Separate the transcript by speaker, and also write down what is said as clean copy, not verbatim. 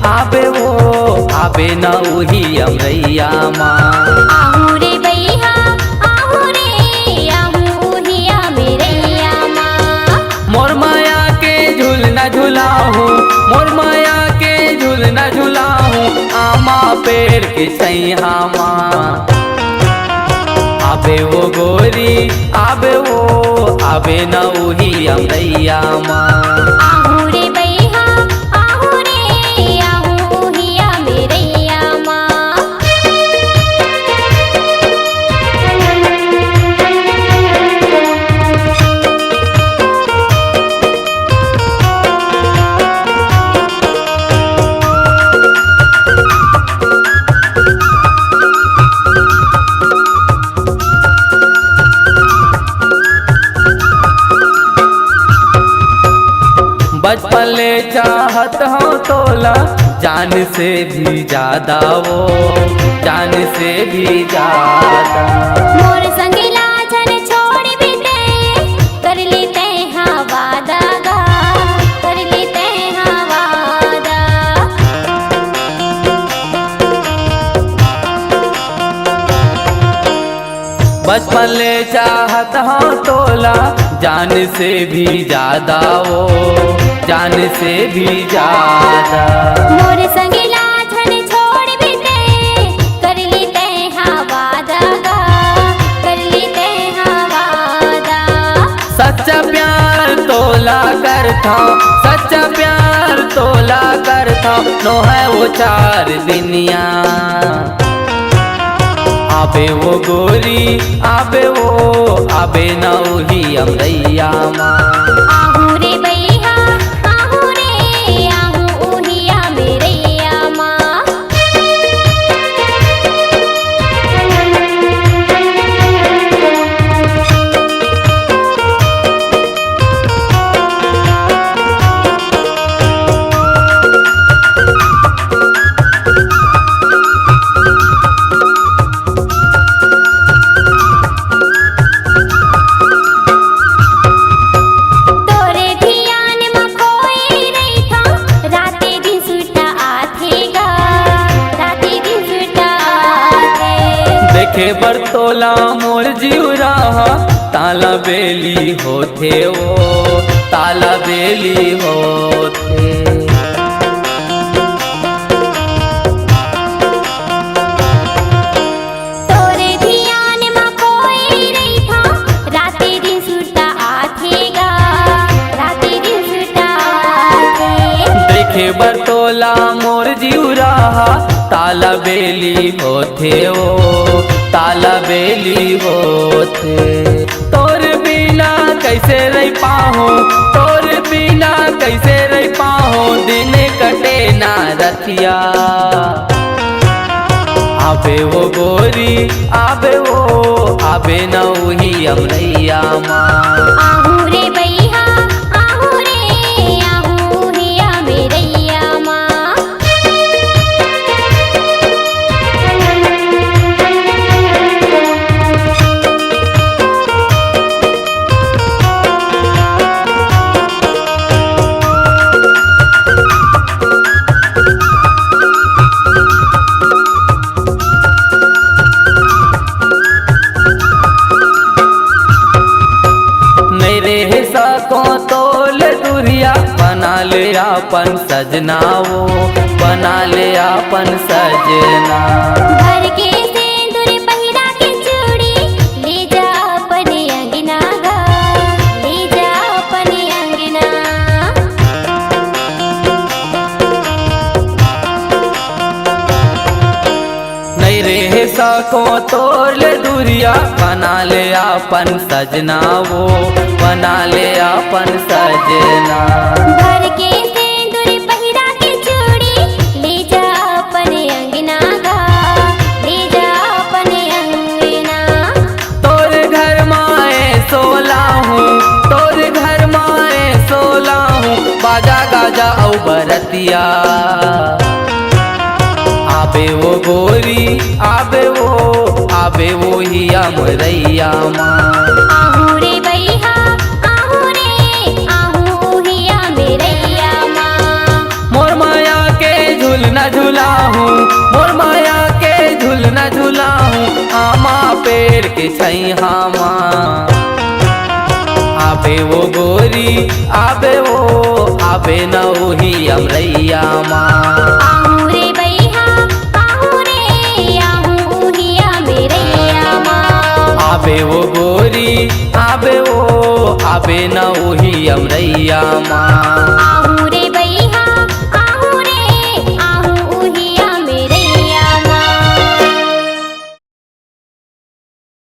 Speaker 1: आबे वो आबे न उही अमरैया माँ।
Speaker 2: आहू रे बैहा आहू रे आहू उहिया मेरैया माँ।
Speaker 1: मोर माया के झूलना झुलाहूँ, मोर माया के झूलना झुलाहूँ, आमा पेड़ के छैया माँ। आबे वो गोरी आबे वो आबे न उही अमरैया माँ।
Speaker 2: आहू रे बैहा आहू रे आहू उहिया मेरैया माँ।
Speaker 1: बचपन ले चाहत हो तोला, जान से भी ज्यादा वो, जान से भी ज्यादा।
Speaker 2: मोर संगिला छन छोड़ बिते कर लेते हाँ वादा गा, कर लेते हाँ वादा।
Speaker 1: बचपन ले चाहत हो तोला, जान से भी ज्यादा वो, जान से भी ज्यादा।
Speaker 2: मोर संगिला छन छोड़ बिते कर लेते हाँ वादा गा, कर लेते हाँ वादा।
Speaker 1: सच्चा प्यार तोला करता, सच्चा प्यार तोला करता, नो है वो चार दुनिया। आबे वो गोरी आबे वो आबे न उही अमरैया माँ।
Speaker 2: आहू रे बैहा आहू रे आहू उहिया मेरैया माँ। तोरे धियान में खोई रही था, राते दिन सुटा आथे गा, राते दिन सुटा आथे।
Speaker 1: देखे बरतोला मोर जीव रहा, ताला बेली होते वो, ताला बेली होते।
Speaker 2: तोरे धियान में खोई रही था, राते दिन सुटा आथे गा, राते दिन सुटा आथे।
Speaker 1: देखे बरतोला मोर जीव रहा, ताला बेली होते वो, ताला बेली होते। तोर बिना कैसे रह पाहूँ, तोर बिना कैसे रह पाहूँ, दिन कटे ना रतिया। आबे वो गोरी आबे वो आबे न उही अमरैया माँ।
Speaker 2: आहू रे बैहा आहू रे आहू उहिया मेरैया माँ।
Speaker 1: मेरे सको तोल दुरिया, बना ले अपन सजना वो, बना ले अपन सजना।
Speaker 2: भर के सिंदूर पहिरा के चूड़ी, ले जा अपने अंगना गा, ले जा अपने अंगना।
Speaker 1: नहीं रे सको तोल दुरिया, बना ले अपन सजना वो, बना ले अपन सजना।
Speaker 2: भर के सिंदूर पहिरा के चूड़ी, ले जा अपने अंगना गा, ले जा अपने अंगना।
Speaker 1: तोर घर माए सोला हूँ, तोर घर माए सोला हूँ, बाजा गाजा औ बरतिया। आबे वो गोरी आबे वो ही अमरैया माँ।
Speaker 2: आहू रे बैहा आहू रे आहू उहिया मेरैया माँ।
Speaker 1: मोर माया के झूल झूलना झूलाहूँ मोर माया के झूलना झूलाहूँ आमा पेड़ के छैया माँ आबे वो गोरी आबे न ओही अमरैया माँ
Speaker 2: आहू रे बैहा आहू रे आहू हिया मेरैया माँ
Speaker 1: आबे वो गोरी आबे न ओही अमरैया माँ।